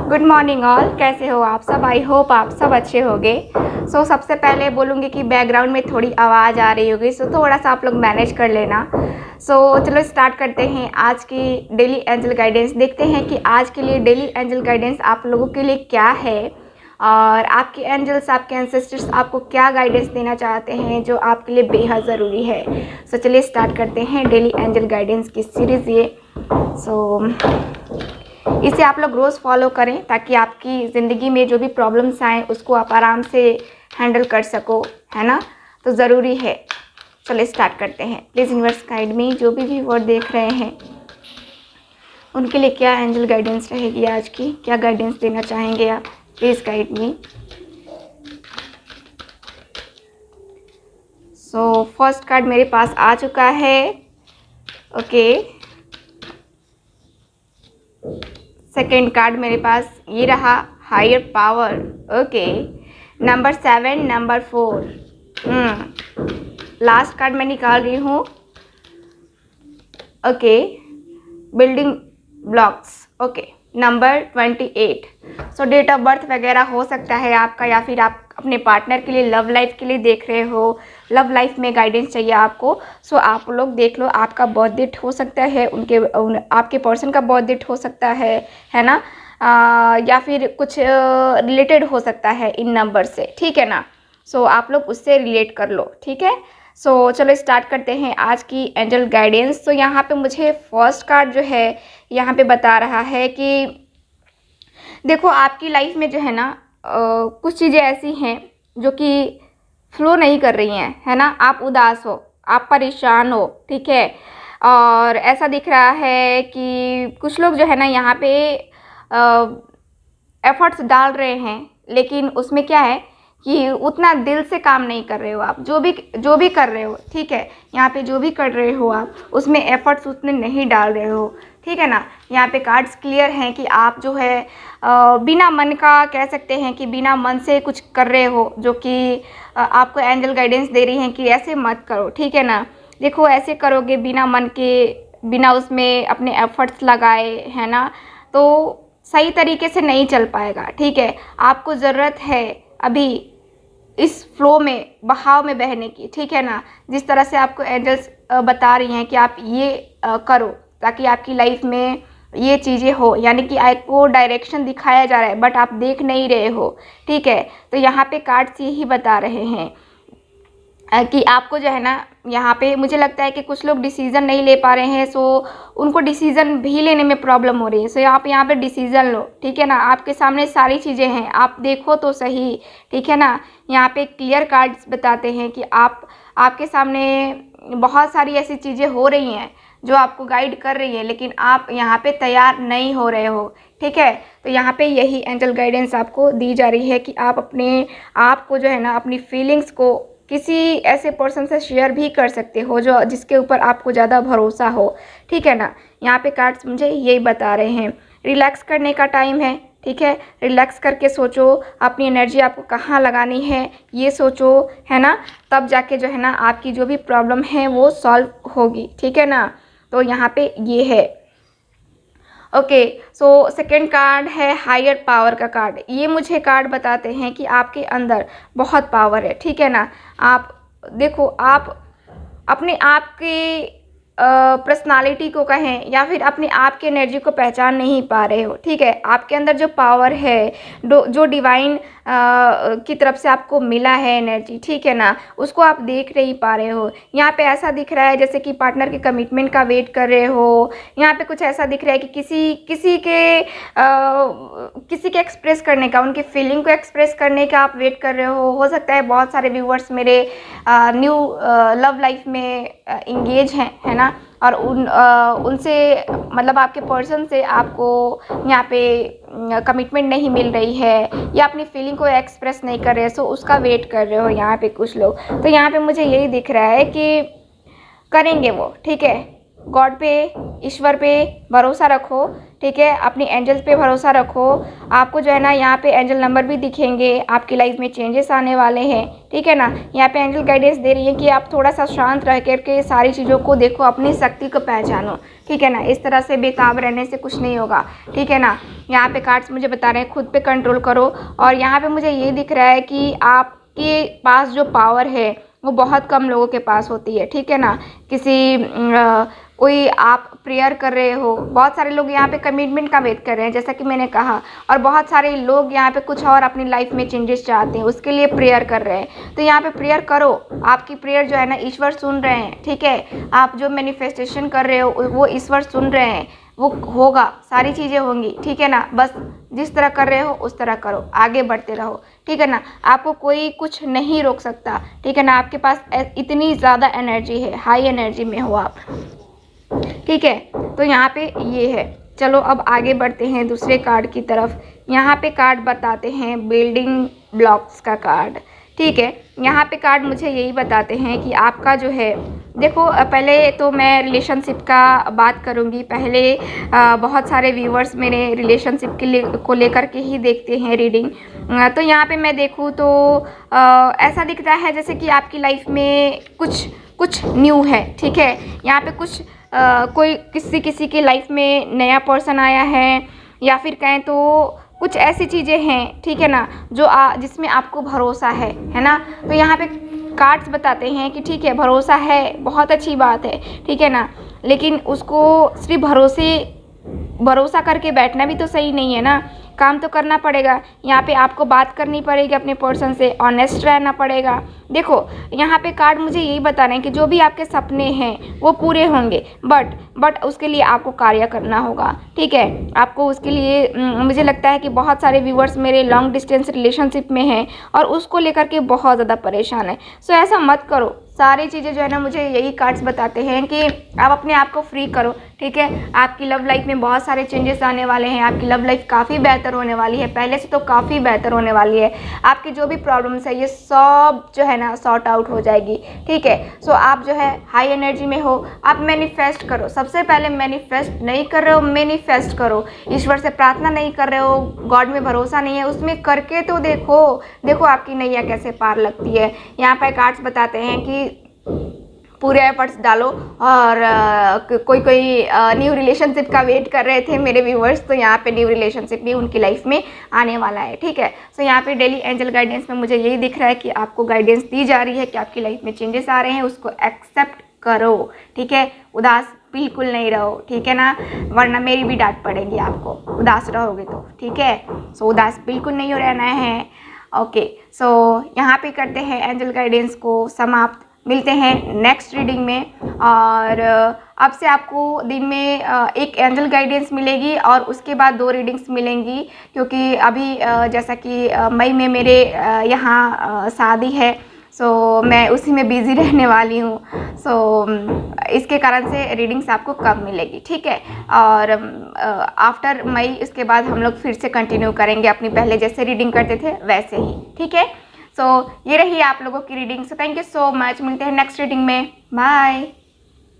Good morning all, कैसे हो आप सब। आई होप आप सब अच्छे होंगे। सबसे पहले बोलूँगी कि बैकग्राउंड में थोड़ी आवाज़ आ रही होगी, थोड़ा सा आप लोग मैनेज कर लेना। चलो स्टार्ट करते हैं आज की डेली एंजल गाइडेंस। देखते हैं कि आज के लिए डेली एंजल गाइडेंस आप लोगों के लिए क्या है और आपके एंजल्स, आपके एंसेस्टर्स आपको क्या गाइडेंस देना चाहते हैं जो आपके लिए बेहद ज़रूरी है। चलिए स्टार्ट करते हैं डेली एंजल गाइडेंस की सीरीज़ ये। इसे आप लोग रोज़ फॉलो करें ताकि आपकी ज़िंदगी में जो भी प्रॉब्लम्स आएँ उसको आप आराम से हैंडल कर सको, है ना। तो ज़रूरी है। चलिए स्टार्ट करते हैं। प्लीज़ यूनिवर्स गाइड में जो भी वर्ड देख रहे हैं उनके लिए क्या एंजल गाइडेंस रहेगी आज की, क्या गाइडेंस देना चाहेंगे आप, please guide me. First card मेरे पास आ चुका है। ओके, सेकेंड कार्ड मेरे पास ये रहा, higher power. Okay, number 7, number 4। Last card मैं निकाल रही हूँ। Okay, building blocks. Okay, number 28। Date of birth वगैरह हो सकता है आपका, या फिर आप अपने पार्टनर के लिए, लव लाइफ के लिए देख रहे हो, लव लाइफ में गाइडेंस चाहिए आपको। आप लोग देख लो, आपका बर्थ डेट हो सकता है, आपके पर्सन का बर्थ डेट हो सकता है ना। या फिर कुछ रिलेटेड हो सकता है इन नंबर से, ठीक है ना। आप लोग उससे रिलेट कर लो, ठीक है। चलो स्टार्ट करते हैं आज की एंजल गाइडेंस। यहाँ पे मुझे फर्स्ट कार्ड जो है यहाँ पे बता रहा है कि देखो आपकी लाइफ में जो है ना कुछ चीज़ें ऐसी हैं जो कि फ्लो नहीं कर रही हैं, है ना। आप उदास हो, आप परेशान हो, ठीक है। और ऐसा दिख रहा है कि कुछ लोग जो है ना यहाँ पे एफर्ट्स डाल रहे हैं, लेकिन उसमें क्या है कि उतना दिल से काम नहीं कर रहे हो आप। जो भी कर रहे हो, ठीक है, यहाँ पे जो भी कर रहे हो आप उसमें एफर्ट्स उतने नहीं डाल रहे हो, ठीक है ना। यहाँ पे कार्ड्स क्लियर हैं कि आप जो है बिना मन का, कह सकते हैं कि बिना मन से कुछ कर रहे हो, जो कि आपको एंजल गाइडेंस दे रही हैं कि ऐसे मत करो, ठीक है ना। देखो ऐसे करोगे बिना मन के, बिना उसमें अपने एफर्ट्स लगाए, है ना, तो सही तरीके से नहीं चल पाएगा, ठीक है। आपको ज़रूरत है अभी इस फ्लो में, बहाव में बहने की, ठीक है ना। जिस तरह से आपको एंजल्स बता रही हैं कि आप ये करो ताकि आपकी लाइफ में ये चीज़ें हो, यानी कि आपको डायरेक्शन दिखाया जा रहा है बट आप देख नहीं रहे हो, ठीक है। तो यहाँ पे कार्ड्स यही बता रहे हैं कि आपको जो है ना यहाँ पे मुझे लगता है कि कुछ लोग डिसीज़न नहीं ले पा रहे हैं, उनको डिसीज़न भी लेने में प्रॉब्लम हो रही है। आप यहाँ पे डिसीज़न लो, ठीक है ना। आपके सामने सारी चीज़ें हैं, आप देखो तो सही, ठीक है ना। यहाँ पे क्लियर कार्ड्स बताते हैं कि आपके सामने बहुत सारी ऐसी चीज़ें हो रही हैं जो आपको गाइड कर रही है, लेकिन आप यहाँ पे तैयार नहीं हो रहे हो, ठीक है। तो यहाँ पे यही एंजल गाइडेंस आपको दी जा रही है कि आप अपने आप को जो है ना, अपनी फीलिंग्स को किसी ऐसे पर्सन से शेयर भी कर सकते हो जो जिसके ऊपर आपको ज़्यादा भरोसा हो, ठीक है ना। यहाँ पे कार्ड्स मुझे यही बता रहे हैं, रिलैक्स करने का टाइम है, ठीक है। रिलैक्स करके सोचो अपनी एनर्जी आपको कहाँ लगानी है, ये सोचो, है ना। तब जाके जो है ना आपकी जो भी प्रॉब्लम है वो सॉल्व होगी, ठीक है ना। तो यहाँ पे ये है। ओके, सेकेंड कार्ड है हायर पावर का कार्ड। ये मुझे कार्ड बताते हैं कि आपके अंदर बहुत पावर है, ठीक है ना। आप देखो, आप अपने आप की पर्सनालिटी को कहें या फिर अपने आप की एनर्जी को पहचान नहीं पा रहे हो, ठीक है। आपके अंदर जो पावर है, जो डिवाइन की तरफ से आपको मिला है एनर्जी, ठीक है ना, उसको आप देख नहीं पा रहे हो। यहाँ पे ऐसा दिख रहा है जैसे कि पार्टनर के कमिटमेंट का वेट कर रहे हो। यहाँ पे कुछ ऐसा दिख रहा है कि किसी के एक्सप्रेस करने का, उनकी फीलिंग को एक्सप्रेस करने का आप वेट कर रहे हो सकता है बहुत सारे व्यूवर्स मेरे न्यू लव लाइफ में इंगेज हैं, है ना। और उनसे मतलब आपके पर्सन से आपको यहाँ पे कमिटमेंट नहीं मिल रही है या अपनी फीलिंग को एक्सप्रेस नहीं कर रहे, उसका वेट कर रहे हो यहाँ पे कुछ लोग। तो यहाँ पे मुझे यही दिख रहा है कि करेंगे वो, ठीक है। गॉड पे, ईश्वर पे भरोसा रखो, ठीक है। अपनी एंजल्स पे भरोसा रखो। आपको जो है ना यहाँ पे एंजल नंबर भी दिखेंगे, आपकी लाइफ में चेंजेस आने वाले हैं, ठीक है ना। यहाँ पे एंजल गाइडेंस दे रही है कि आप थोड़ा सा शांत रह करके सारी चीज़ों को देखो, अपनी शक्ति को पहचानो, ठीक है ना। इस तरह से बेताब रहने से कुछ नहीं होगा, ठीक है ना। यहाँ पे कार्ड्स मुझे बता रहे हैं खुद पे कंट्रोल करो। और यहाँ पे मुझे ये दिख रहा है कि आपके पास जो पावर है वो बहुत कम लोगों के पास होती है, ठीक है ना। कोई आप प्रेयर कर रहे हो, बहुत सारे लोग यहाँ पे कमिटमेंट का वेट कर रहे हैं जैसा कि मैंने कहा, और बहुत सारे लोग यहाँ पे कुछ और अपनी लाइफ में चेंजेस चाहते हैं, उसके लिए प्रेयर कर रहे हैं। तो यहाँ पे प्रेयर करो, आपकी प्रेयर जो है ना ईश्वर सुन रहे हैं, ठीक है। आप जो मैनिफेस्टेशन कर रहे हो वो ईश्वर सुन रहे हैं, वो होगा, सारी चीज़ें होंगी, ठीक है ना। बस जिस तरह कर रहे हो उस तरह करो, आगे बढ़ते रहो, ठीक है ना। आपको कोई कुछ नहीं रोक सकता, ठीक है ना। आपके पास इतनी ज़्यादा एनर्जी है, हाई एनर्जी में हो आप, ठीक है। तो यहाँ पे ये है। चलो अब आगे बढ़ते हैं दूसरे कार्ड की तरफ। यहाँ पे कार्ड बताते हैं बिल्डिंग ब्लॉक्स का कार्ड, ठीक है। यहाँ पे कार्ड मुझे यही बताते हैं कि आपका जो है, देखो पहले तो मैं रिलेशनशिप का बात करूँगी। पहले बहुत सारे व्यूअर्स मेरे रिलेशनशिप को लेकर के ही देखते हैं रीडिंग। तो यहाँ पे मैं देखूँ तो ऐसा दिखता है जैसे कि आपकी लाइफ में कुछ न्यू है, ठीक है। यहाँ पे कुछ कोई किसी की लाइफ में नया पर्सन आया है, या फिर कहें तो कुछ ऐसी चीज़ें हैं, ठीक है ना, जो जिसमें आपको भरोसा है ना। तो यहाँ पे कार्ड्स बताते हैं कि ठीक है, भरोसा है, बहुत अच्छी बात है, ठीक है ना। लेकिन उसको सिर्फ भरोसा करके बैठना भी तो सही नहीं है ना, काम तो करना पड़ेगा। यहाँ पे आपको बात करनी पड़ेगी अपने पर्सन से, ऑनेस्ट रहना पड़ेगा। देखो यहाँ पे कार्ड मुझे यही बता रहे हैं कि जो भी आपके सपने हैं वो पूरे होंगे, बट उसके लिए आपको कार्य करना होगा, ठीक है। आपको उसके लिए मुझे लगता है कि बहुत सारे व्यूअर्स मेरे लॉन्ग डिस्टेंस रिलेशनशिप में हैं और उसको लेकर के बहुत ज़्यादा परेशान है। सो ऐसा मत करो। सारी चीज़ें जो है ना, मुझे यही कार्ड्स बताते हैं कि आप अपने आप को फ्री करो, ठीक है। आपकी लव लाइफ में बहुत सारे चेंजेस आने वाले हैं, आपकी लव लाइफ काफ़ी बेहतर होने वाली है, पहले से तो काफ़ी बेहतर होने वाली है। आपकी जो भी प्रॉब्लम्स है ये सब जो है ना सॉर्ट आउट हो जाएगी, ठीक है। सो आप जो है हाई एनर्जी में हो, आप मैनिफेस्ट करो। सबसे पहले मैनिफेस्ट नहीं कर रहे हो, मैनिफेस्ट करो। ईश्वर से प्रार्थना नहीं कर रहे हो, गॉड में भरोसा नहीं है, उसमें करके तो देखो आपकी नैया कैसे पार लगती है। यहाँ पर कार्ड्स बताते हैं कि पूरे एफर्ट्स डालो। और कोई न्यू रिलेशनशिप का वेट कर रहे थे मेरे व्यूवर्स, तो यहाँ पे न्यू रिलेशनशिप भी उनकी लाइफ में आने वाला है, ठीक है। सो यहाँ पे डेली एंजल गाइडेंस में मुझे यही दिख रहा है कि आपको गाइडेंस दी जा रही है कि आपकी लाइफ में चेंजेस आ रहे हैं, उसको एक्सेप्ट करो, ठीक है। उदास बिल्कुल नहीं रहो, ठीक है ना, वरना मेरी भी डांट पड़ेगी आपको, उदास रहोगे तो, ठीक है। सो उदास बिल्कुल नहीं हो रहना है, ओके। सो यहाँ पे करते हैं एंजल गाइडेंस को समाप्त। मिलते हैं नेक्स्ट रीडिंग में। और अब से आपको दिन में एक एंजल गाइडेंस मिलेगी और उसके बाद 2 रीडिंग्स मिलेंगी, क्योंकि अभी जैसा कि मई में मेरे यहाँ शादी है, सो मैं उसी में बिज़ी रहने वाली हूँ। सो इसके कारण से रीडिंग्स आपको कम मिलेगी, ठीक है। और आफ्टर मई इसके बाद हम लोग फिर से कंटिन्यू करेंगे अपनी पहले जैसे रीडिंग करते थे वैसे ही, ठीक है। सो ये रही आप लोगों की reading. So thank you so much. मिलते हैं नेक्स्ट रीडिंग में। बाय।